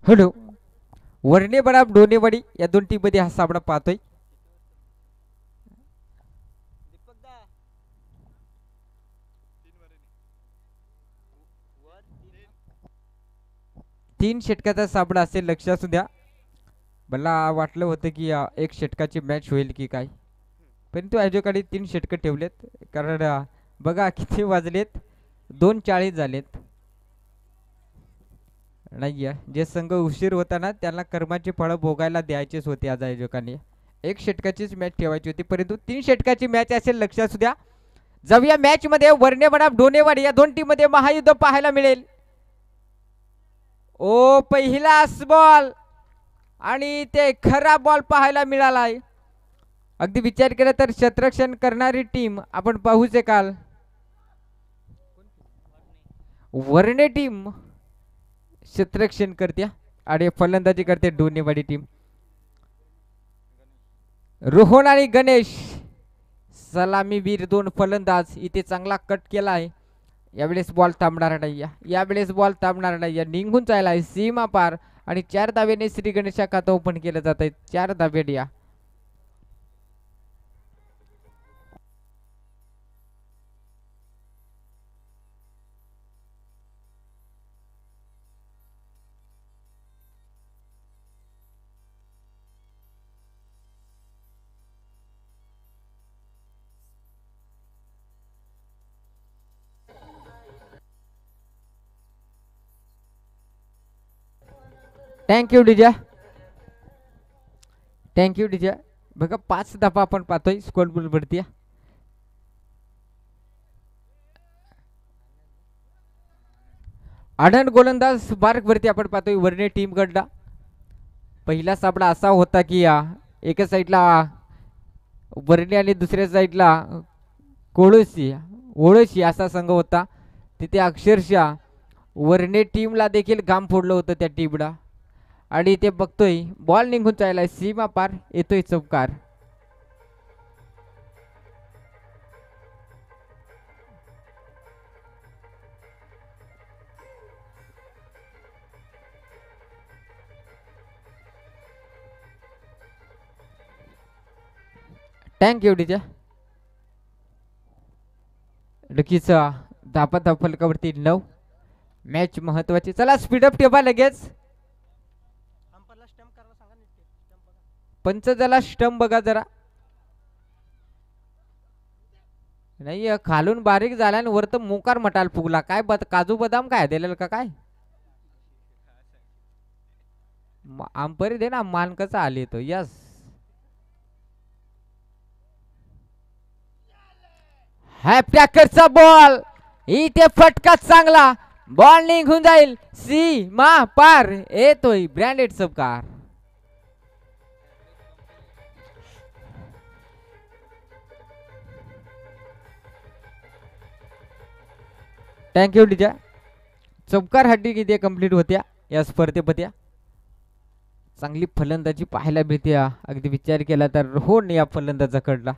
Hello. वर्णे बनाम डोनेवाडी या दोन टीम मध्ये हा सामना पाहतोय. तीन षटकाचा सामना असेल, लक्ष असू द्या. मला वाटलं होतं की एक षटकाची मॅच होईल की काय, परंतु आयोजकांनी तीन षटकं ठेवलेत. कारण बघा किती वाजलेत, 2:40 झालेत. नाही जे संघ उशीर होता ना त्यांना कर्माची फळं भोगायला द्यायचीच होती आज आयोजकांनी. एक षटकाचीच मॅच ठेवायची होती, परंतु तीन षटकाची मॅच असेल, लक्ष असू द्या. जाऊया मॅच मध्ये. वर्णे बनाम डोनेवाडी या दोन टीम मध्ये महायुद्ध पाहायला मिळेल. ओ पहिला बॉल आणि ते खरा बॉल पाहायला मिळालाय. अगदी विचार केला तर क्षेत्ररक्षण करणारी टीम आपण पाहू शकाल. वर्णे टीम क्षेत्ररक्षण करते आणि फलंदाजी करते डोनेवाडी टीम. रोहन आणि गणेश सलामीवीर दोन फलंदाज इथे चांगला कट केला आहे. यावेळेस बॉल थांबणार नाही, यावेळेस बॉल थांबणार नाही, निघून जायला सीमा पार. आणि 4 धावेने श्री गणेशा खातं ओपन केलं जात आहे. 4 धावे या. थँक्यू डीजा, थँक्यू डीजा. बघा 5 धावा आपण पाहतोय स्कोर बोर्ड वरती. आनंद गोलंदाज मार्क वरती आपण पाहतोय वर्णे टीम कडला. पहिला सामना असा होता की एका साईडला वर्णे आणि दुसऱ्या साईडला कोळशी ओळशी असा संघ होता. तिथे अक्षरशः वर्णे टीमला देखील घाम फोडलं होतं त्या टीमला. आणि ते बघतोय बॉल निघून चाललाय सीमा पार, येतोय चौकार. थँक्यू डीजा. नक्कीच धापा धाव फलकावरती 9. मॅच महत्वाची. चला स्पीडअप ठेवा लगेच. पंच जरा स्टंप बघा जरा. नाही खालून बारीक झाला आणि वर तर मोकार मटाल फुगला काय. काजू बदाम काय दिलेलं का काय. आंपरी दे ना मान कसा आली तो. यस हॅपटॅकरचा बॉल इथे फटका चांगला. बॉल निघून जाईल सीमा पार, येतोय ब्रँडेड सबकार. थँक्यू डीजा. चौकार हड्डी किती कंप्लीट होत्या या स्पर्धेमध्ये. चांगली फलंदाजी पाहायला मिळते. अगदी विचार केला तर रोहन या फलंदाजाकडला.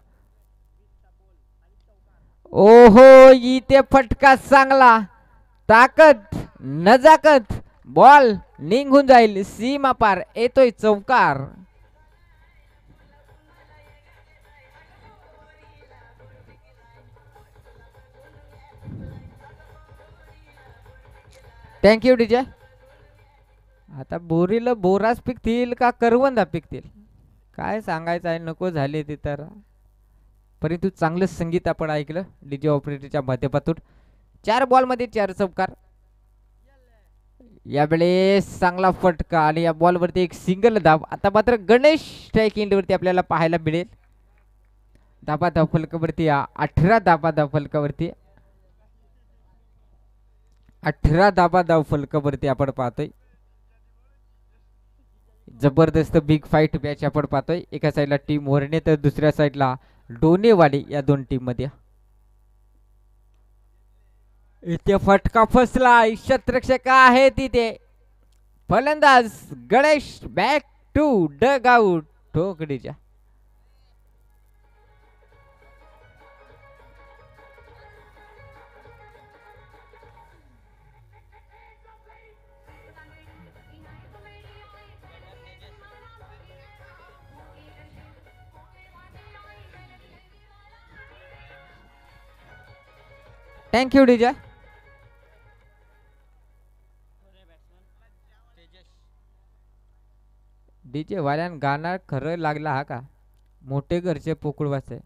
ओहो इथे फटका चांगला, ताकद नजाकत. बॉल निघून जाईल सीमा पार, येतोय चौकार. Thank you DJ. आता बोरीला बोरास पिकतील का करवंदा पिकतील काय सांगायचं आहे. नको झाले ते तर, परंतु चांगलं संगीत आपण ऐकलं डीजे ऑपरेटरच्या माध्यमातून. 4 बॉल मध्ये 4 चौकार. यावेळेस चांगला फटका आणि या बॉल वरती एक सिंगल धाव. आता मात्र गणेश स्ट्राईक एंड वरती आपल्याला पाहायला मिळेल. धाबा धाव फलकावरती 18 धाबा धाव फलकावरती 18 धाबा धाव फलकावरती आपण पाहतोय. जबरदस्त बिग फाईट मॅच आपण पाहतोय. एका साईडला टीम वर्णे तर दुसऱ्या साईडला डोनेवाडी या दोन टीम मध्ये. इथे फटका फसला. क्षेत्ररक्षक आहे तिथे. फलंदाज Ganesh back to dugout ठोकडीच्या. Thank you DJ. डीजे वाल्यान गाणं खरं लागला हा का. मोठे घरचे पोकुळ वासे,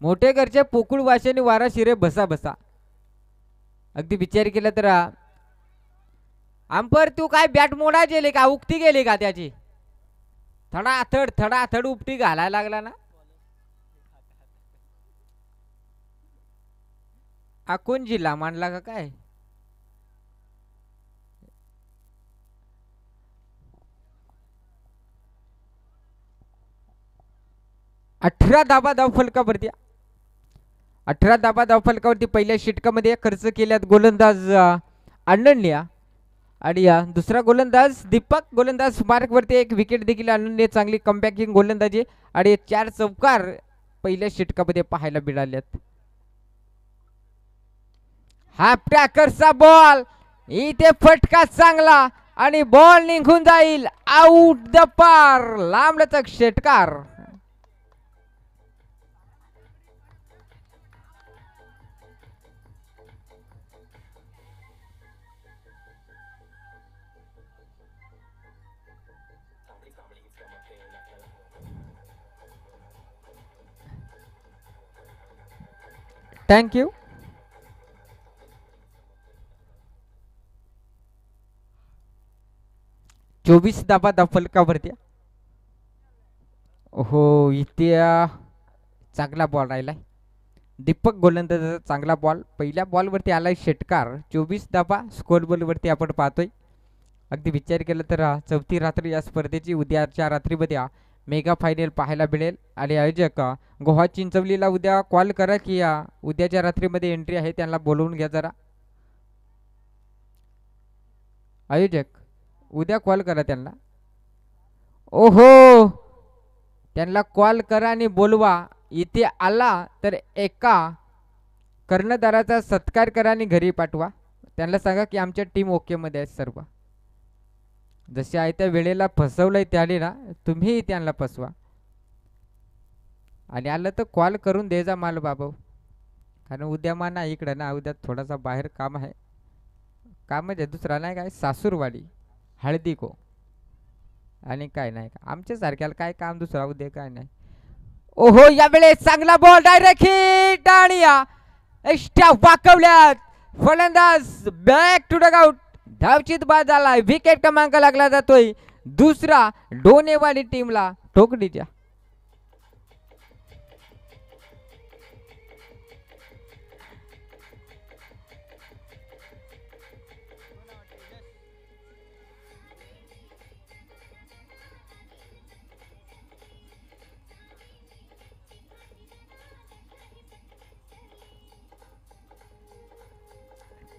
मोठे घरचे पोकुळ वाशेने वारा शिरे बसा बसा. अगदी विचार केला तर अंपर तू काय बॅट मोडा गेले का, उक्ती गेली का त्याची. थडाथड उपटी घालायला लागला ना. आकुन जिल्हा मांडला का काय. 18 धाबा धाव फलकावरती, 18 धाबा धाव फलकावरती पहिल्या षटकामध्ये खर्च केल्यात गोलंदाज अनन्या आणि दुसरा गोलंदाज दीपक. गोलंदाज मार्कवरती एक विकेट देखील अनन्या, चांगली कमबॅकिंग गोलंदाजी आणि 4 चौकार पहिल्या षटकामध्ये पाहायला मिळाल्यात. हा ट्रॅकरचा बॉल इथे फटका चांगला आणि बॉल निघून जाईल आउट द पार. लांबलचक षटकार. थँक्यू. चोवीस धाबा धाव फलकावरती. हो इथे चांगला बॉल राहिलाय. दीपक गोलंदाजाचा चांगला बॉल. पहिल्या बॉलवरती आलाय षटकार. 24 धाबा स्कोर बॉलवरती आपण पाहतोय. अगदी विचार केला तर चौथी रात्र या स्पर्धेची उद्याच्या रात्रीमध्ये मेगा फायनल पाहायला मिळेल. आणि आयोजक गोवा चिंचवलीला उद्या कॉल करा की उद्याच्या रात्रीमध्ये एंट्री आहे, त्यांना बोलवून घ्या जरा. आयोजक उद्या कॉल करा त्यांना. ओहो त्यांना कॉल करा आणि बोलवा. इथे आला तर एका कर्णधाराचा सत्कार करा आणि घरी पाठवा. त्यांना सांगा की आमच्या टीम ओके मध्ये आहे सर्व. जसे आहे त्या वेळेला फसवलंय त्याने ना, तुम्ही त्यांना फसवा. आणि आलं तर कॉल करून दे जा माल बाबा, कारण उद्या मा ना इकडं ना, उद्या थोडासा बाहेर काम आहे. काम म्हणजे दुसरा नाही काय, सासूरवाडी हळदी को आणि काय नाही का आमच्या सारख्याला काय काम दुसरा उद्या काय नाही. ओहो यावेळेस चांगला बॉल डायरेक्ट हिट आणि एक्स्ट्रा वाकवल्यात. फलंदाज बॅक टू डग आउट. धावचित बाद झालाय. विकेट क्रमांक लागला जातोय दुसरा डोनेवाडी टीमला ठोकडीच्या.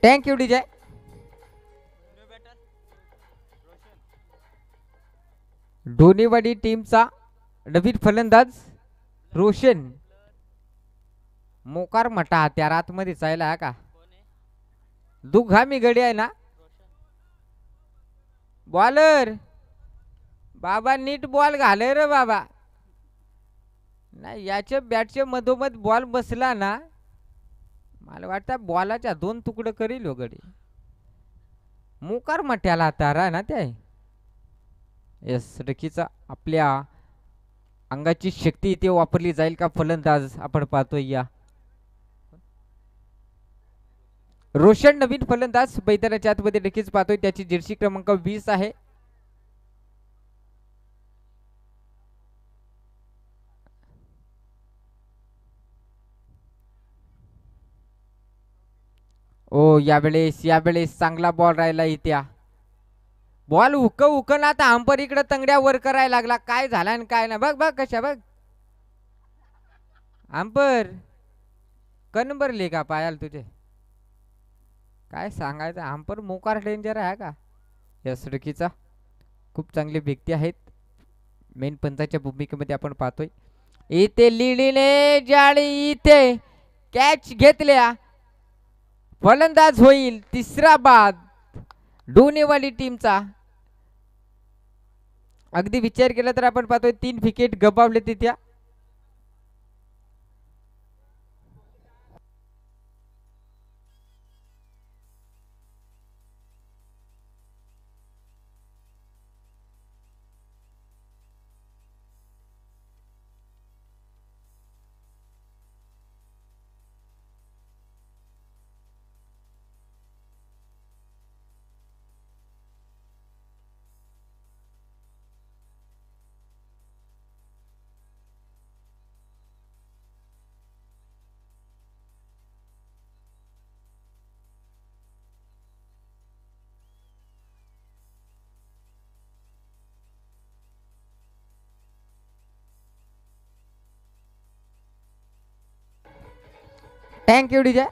Thank you DJ. डोनेवाडी टीमचा नवीन फलंदाज रोशन मोकार मटा त्या रातमध्ये चायला का दुघामी गडी आहे ना. बॉलर बाबा नीट बॉल घाले रे बाबा. नाही याच्या बॅटच्या मधोमध बॉल बसला ना, मला वाटतं बॉलाच्या 2 तुकडे करील हो गडी. मोकार मट्याला तारा ना ते. येस रकीचा आपल्या अंगाची शक्ती इथे वापरली जाईल का फलंदाज आपण पाहतोय. या रोशन नवीन फलंदाज मैदानाच्या आतमध्ये नक्कीच पाहतोय. त्याची जर्सी क्रमांक 20 आहे. ओ यावेळेस चांगला बॉल राहिला इथे. बॉल उक ना आता अंपर इकडे तंगड्या वर करायला लागला. काय झाला आणि काय ना बघ बघ कशा बघ. अंपर कन भरली का पायाल तुझे, काय सांगायचं. अंपर मोकार डेंजर आहे का. या सडकीचा खूप चांगले व्यक्ती आहेत. मेन पंचाच्या भूमिकेमध्ये आपण पाहतोय. इथे लिलीने जाळी इथे कॅच घेतल्या. फलंदाज होईल तिसरा बाद डोनेवाडी टीमचा. अगदी विचार केला तर आपण पाहतोय 3 विकेट गमावले तिथे. Thank you DJ.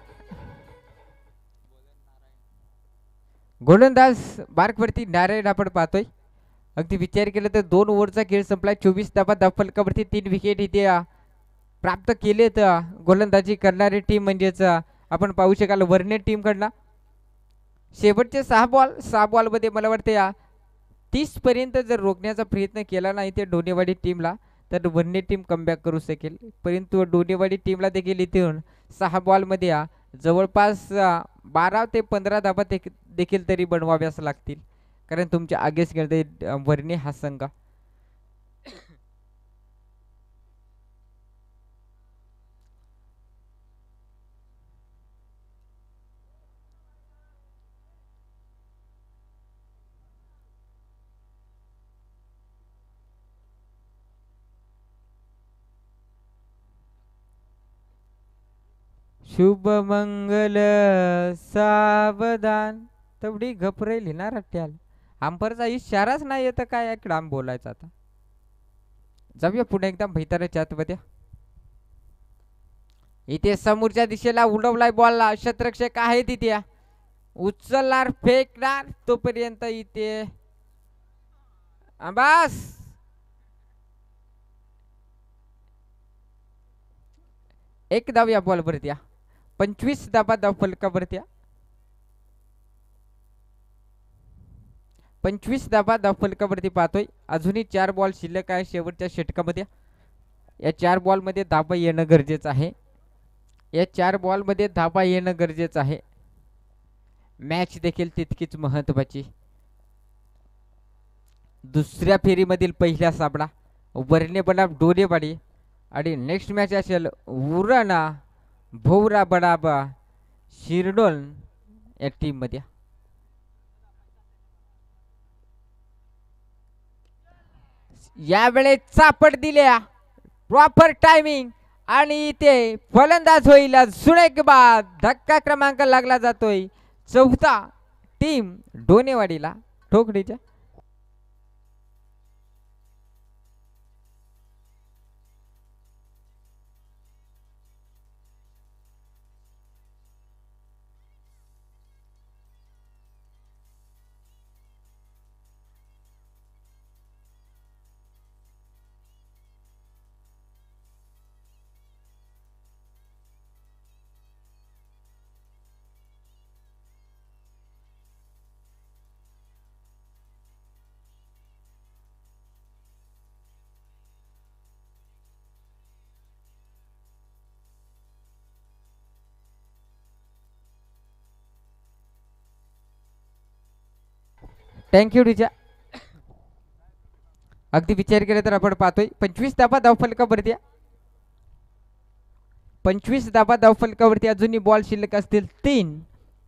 गोलंदाज मार्कवरती नारायण आपण पाहतोय. अगदी विचार केला तर 2 ओव्हरचा खेळ संपला. 24 धावा धावफलकावरती 3 विकेट इथे प्राप्त केलेत गोलंदाजी करणारी टीम म्हणजेच आपण पाहू शकाल वर्णे टीमकडनं. शेवटचे 6 बॉलमध्ये मला वाटते 30 पर्यंत जर रोखण्याचा प्रयत्न केला नाही ते डोनेवाडी टीमला तर वर्णे टीम कमबॅक करू शकेल. परंतु डोनेवाडी टीमला देखील इथून 6 बॉलमध्ये जवळपास 12 ते 15 धावा देखील तरी बनवाव्यास लागतील. कारण तुमच्या आगेच खेळते वर्णे हा संघ. शुभ मंगल सावधान तेवढी घबरेली ना रट्ट्याल. आंबरचा इशाराच नाही येत काय इकडं आम बोलायचं. आता जाऊया पुढे एकदा भैताराच्या आतमध्ये. इथे समोरच्या दिशेला उडवलाय बॉलला. शतरक्षक आहे तिथे उचलणार फेकणार तोपर्यंत इथे बस एक धाव या बॉलवरती 25 धावा धाव फलकावरती 25 धावा धाव फलकावरती पाहतोय. अजूनही 4 बॉल शिल्लक आहे शेवटच्या षटकामध्ये. या 4 बॉलमध्ये धावा येणं गरजेचं आहे. या 4 बॉलमध्ये धावा येणं गरजेचं आहे. मॅच देखील तितकीच महत्वाची. दुसऱ्या फेरीमधील पहिला सामना वर्णे बनाम डोनेवाडी आणि नेक्स्ट मॅच असेल उराणा भोवरा बडाबा शिरडोन या टीम मध्ये. यावेळेस चापट दिल्या प्रॉपर टायमिंग आणि इथे फलंदाज होईल जुने बाद. धक्का क्रमांक लागला जातोय 4था टीम डोनेवाडीला ठोकडीच्या. थँक्यू डीजा. अगदी विचार केला तर आपण पाहतोय 25 धावा धाव फलकावरती 25 धावा धाव फलकावरती अजूनही बॉल शिल्लक असतील 3.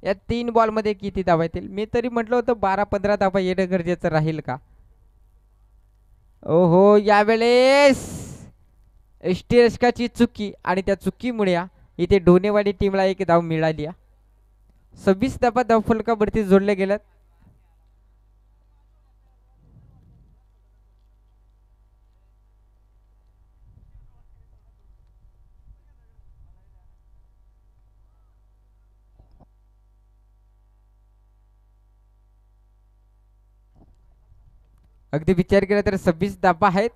या 3 बॉलमध्ये किती धावा येतील. मी तरी म्हटलं होतं 12-15 धावा येणं गरजेचं राहील का. ओहो यावेळेस एस्टेरस्काची चुकी आणि त्या चुकीमुळे इथे डोनेवाडी टीमला एक धाव मिळाली. 26 धावा धाव फलकावरती जोडले गेल्यात. अगदी विचार केला तर 26 धावा आहेत.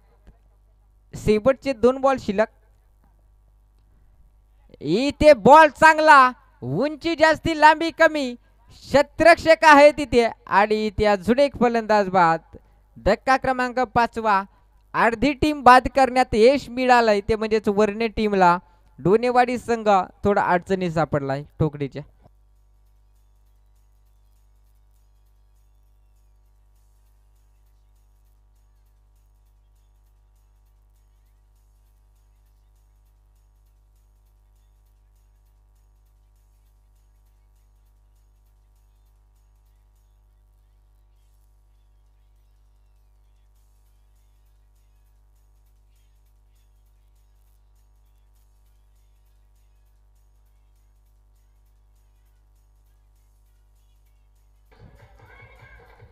शेवटचे 2 बॉल शिल्लक. इथे बॉल चांगला उंची जास्ती लांबी कमी क्षेत्ररक्षक आहे तिथे आणि इथे अजून एक फलंदाज बाद. धक्का क्रमांक 5वा. अर्धी टीम बाद करण्यात यश मिळालंय ते म्हणजेच वर्णे टीमला. डोनेवाडी संघ थोडा अडचणी सापडलाय ठोकडीच्या.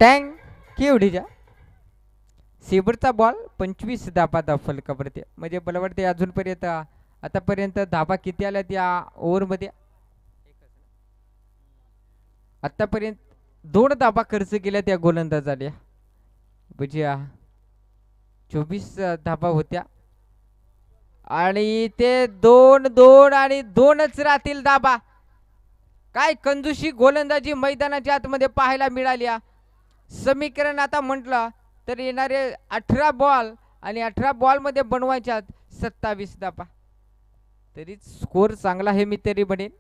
थँक्यू डीजा. शेवटचा बॉल 25 धावा धाव फलकावरती म्हणजे मला वाटते अजूनपर्यंत आतापर्यंत धाबा किती आल्या त्या ओव्हरमध्ये? आतापर्यंत 2 धाबा खर्च केल्या त्या गोलंदाजाने. म्हणजे 24 धाबा होत्या आणि ते 2-2 आणि 2च राहतील धाबा. काय कंजूशी गोलंदाजी मैदानाच्या आतमध्ये पाहायला मिळाली. समीकरण आता म्हटलं तर येणारे 18 बॉल आणि 18 बॉल मध्ये बनवायच्यात 27 धाबा. तरी स्कोर चांगला आहे मी तरी म्हणेन.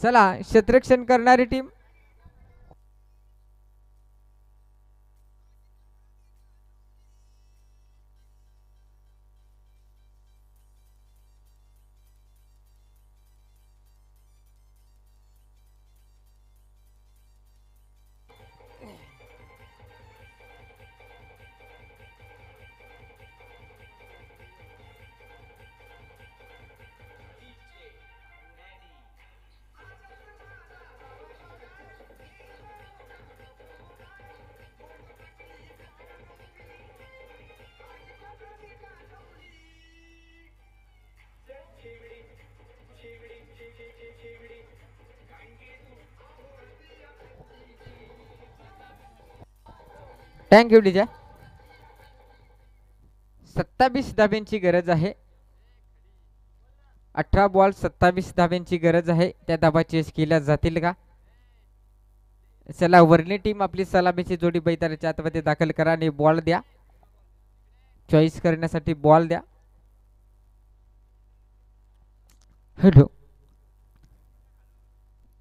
चला क्षेत्ररक्षण करणारी टीम. Thank you DJ. 27 धाब्यांची गरज आहे. 18 बॉल 27 धाब्यांची गरज आहे. त्या धाबा चेस केल्या जातील का? चला वर्णी टीम आपली सलामीची जोडी बैताराच्या आतमध्ये दाखल करा आणि बॉल द्या. चॉईस करण्यासाठी बॉल द्या. हेलो.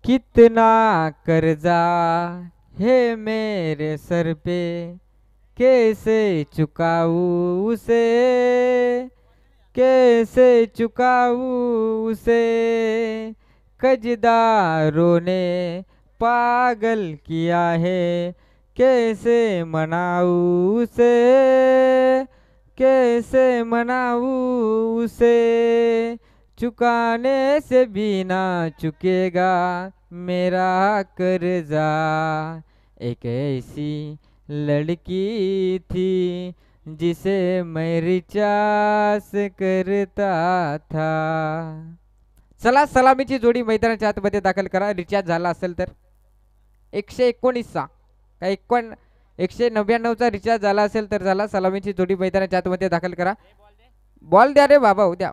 कितना कर्जा है मेरे सर पे, कैसे चुकाऊं उसे, कैसे चुकाऊं उसे, कर्जदारों ने पागल किया है, कैसे मनाऊं उसे, कैसे मनाऊं उसे, चुकाने से भी ना चुकेगा मेरा कर्जा, एक ऐसी लड़की थी जिसे मैं रिचार्ज करता था. चला सलामीची जोडी मैदानाच्या आतमध्ये दाखल करा. रिचार्ज झाला असेल तर 119 चा काय 199 चा रिचार्ज झाला असेल तर झाला. सलामीची जोडी मैदानाच्या आतमध्ये दाखल करा. बॉल द्या रे बाबा उद्या.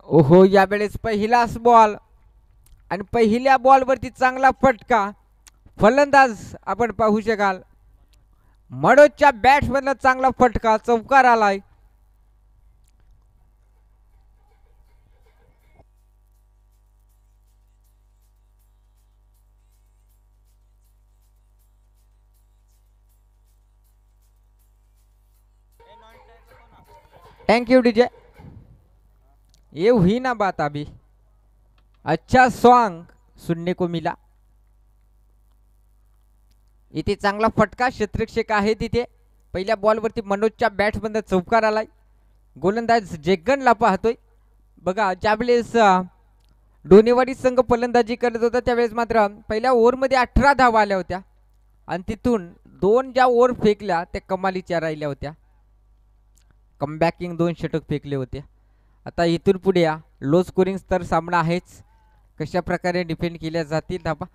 ओहो यावेळेस पहिलाच बॉल आणि पहिल्या बॉलवरती चांगला फटका. फलंदाज आपण पाहू शकाल मनोजच्या बॅट्समधला चांगला फटका चौकार आलाय. Thank you DJ. ये हुई ना बात अभी. अच्छा सॉन्ग सुनने को मिला. इथे चांगला फटका क्षेत्ररक्षक आहे तिथे. पहिल्या बॉलवरती मनोजच्या बॅट्समधून चौकार आलाय. गोलंदाज जेगनला पाहतोय. बघा ज्यावेळेस डोनेवाडी संघ फलंदाजी करत होता त्यावेळेस मात्र पहिल्या ओव्हरमध्ये 18 धावा आल्या होत्या आणि तिथून दोन ज्या ओव्हर फेकल्या त्या कमालीच्या राहिल्या होत्या. कमबॅकिंग 2 षटक फेकले होते. आता इथून पुढे या लो स्कोरिंग तर सामना आहेच. कशा प्रकारे डिफेंड केल्या जातील धाबा.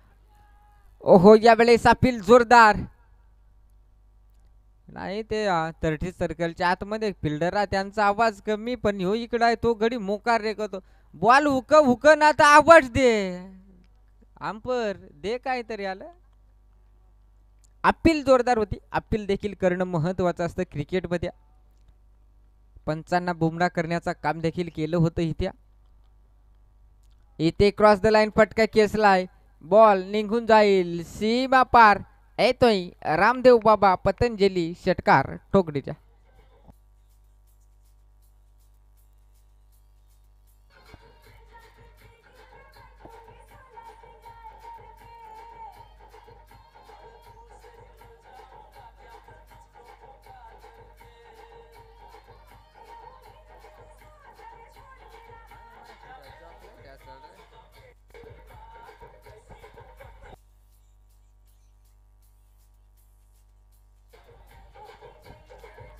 ओहो यावेळेस अपील जोरदार नाही. ते 30 सर्कलच्या आतमध्ये फिल्डर त्यांचा आवाज कमी पण ह्यो इकडं आहे तो गडी मोकार रे करतो. बॉल हुक ना तर आवाज दे आंपर दे काहीतरी आलं. अपील जोरदार होती. अपील देखील करणं महत्वाचं असतं क्रिकेटमध्ये. पंचांना बुमरा करण्याचं काम देखील केलं होतं इथे. इथे क्रॉस द लाईन फटका केसलाय. बॉल निघून जाईल सीमा पार. येतोय रामदेव बाबा पतंजली षटकार टोकडीच्या.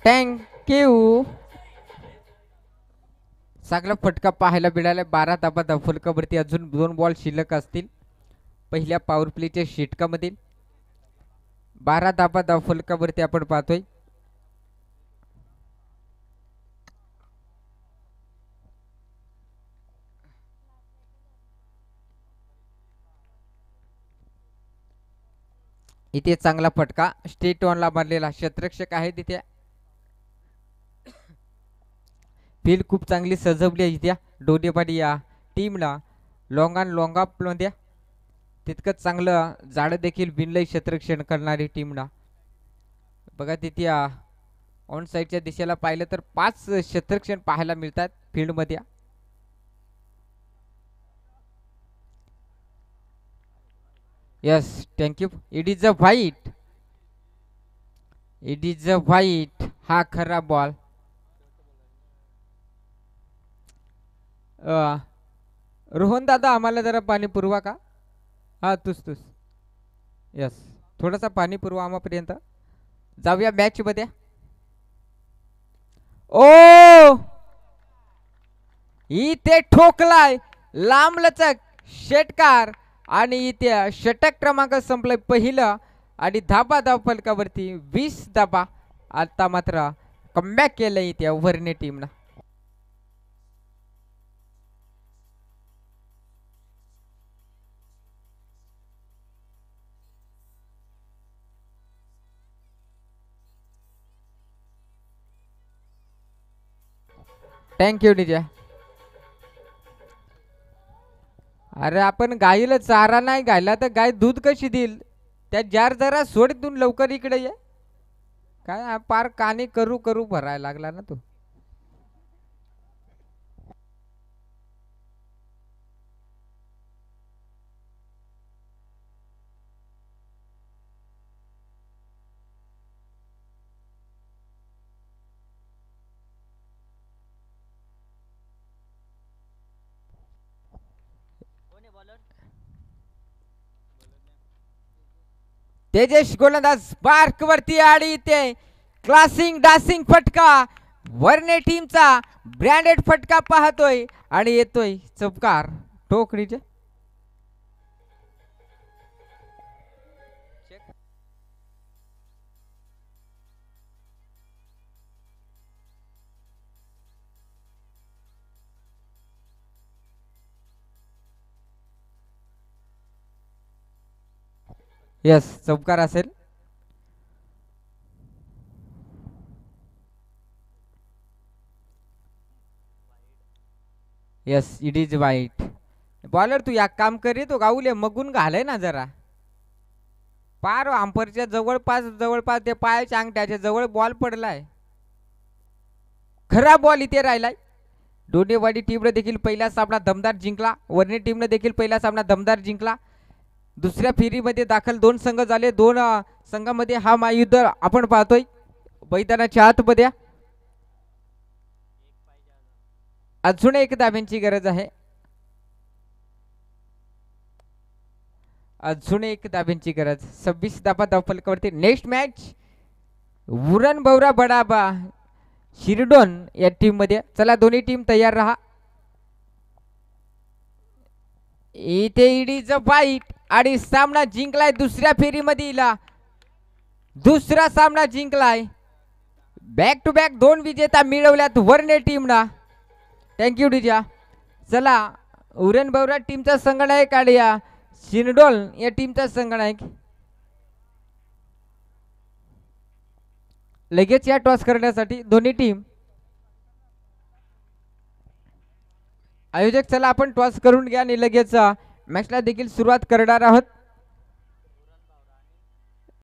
थँक्यू. चांगला फटका पाहायला मिळाला. 12 धाबा फलकावरती अजून 2 बॉल शिल्लक असतील पहिल्या पॉवर प्लेच्या षटकामधील. 12 धाबा फलकावरती आपण पाहतोय. इथे चांगला फटका स्ट्रेट ऑनला मारलेला. क्षेत्ररक्षक आहे तिथे. फील्ड खूप चांगली सजवली आहे इथे डोडेवाडी या टीमला. लॉंग ऑफ द्या तितकंच चांगलं जाळं देखील बिनलय क्षेत्ररक्षण करणारी टीमला. बघा तिथे ऑन साईडच्या दिशेला पाहिलं तर 5 क्षेत्ररक्षण पाहायला मिळतात फील्डमध्ये. Yes thank you. It is a white. It is a white. हा खरा बॉल. रोहन दादा आम्हाला जरा पाणी पुरवा का. हा तुस यस थोडासा पाणी पुरवा आम्हापर्यंत. जाऊया मॅच मध्ये. ओ इथे ठोकलाय लांबलचक षटकार आणि इथे षटक क्रमांक संपलाय पहिलं आणि धाबा फलकावरती 20 धाबा. आता मात्र कमबॅक केलं इथे व्हर्ने टीमनं. Thank you DJ. अरे आपण गाईला चारा नाही गायला तर गाय दूध कशी देईल. त्या जार जरा सोडतून लवकर इकडे ये. काय पार काने करू भरायला लागला ना तू. तेजस गोलंदाज बार्क वरती आणि इथे क्लासिंग डासिंग फटका वर्णे टीमचा ब्रँडेड फटका पाहतोय आणि येतोय चौकार टोकडीचे. यस चौकार असेल. यस इट इज वाईट. बॉलर तू या काम करे तो गाऊले मगून घालाय ना जरा. पार आंपरच्या जवळपास ते पायाच्या अंगठ्याच्या जवळ बॉल पडलाय. खरा बॉल इथे राहिलाय. डोडेवाडी टीमने देखील पहिला सामना दमदार जिंकला. वर्णे टीमने देखील पहिला सामना दमदार जिंकला. दुसऱ्या फेरीमध्ये दाखल 2 संघ झाले. 2 संघामध्ये हा महायुद्ध आपण पाहतोय मैदानाच्या आतमध्ये. अजून एक धाब्यांची गरज आहे. अजून एक धाब्यांची गरज. 26 धाबा धावफलकावरती. नेक्स्ट मॅच उरण भवरा बडाबा शिरडोन या टीम मध्ये. चला दोन्ही टीम तयार राहा. इथे ईडीचं फाईट आणि सामना जिंकलाय दुसऱ्या फेरीमध्ये. दुसरा सामना जिंकलाय. बॅक टू बॅक 2 विजेता मिळवल्यात वर्णे टीमना. थँक्यू डीजा. चला उरण भवरा टीमचा संघनायक आणि या शिरडोन या टीमचा संघनायक लगेच या टॉस करण्यासाठी दोन्ही टीम. आयोजक चला आपण टॉस करून घ्या आणि लगेच मॅचला देखील सुरुवात करणार आहोत.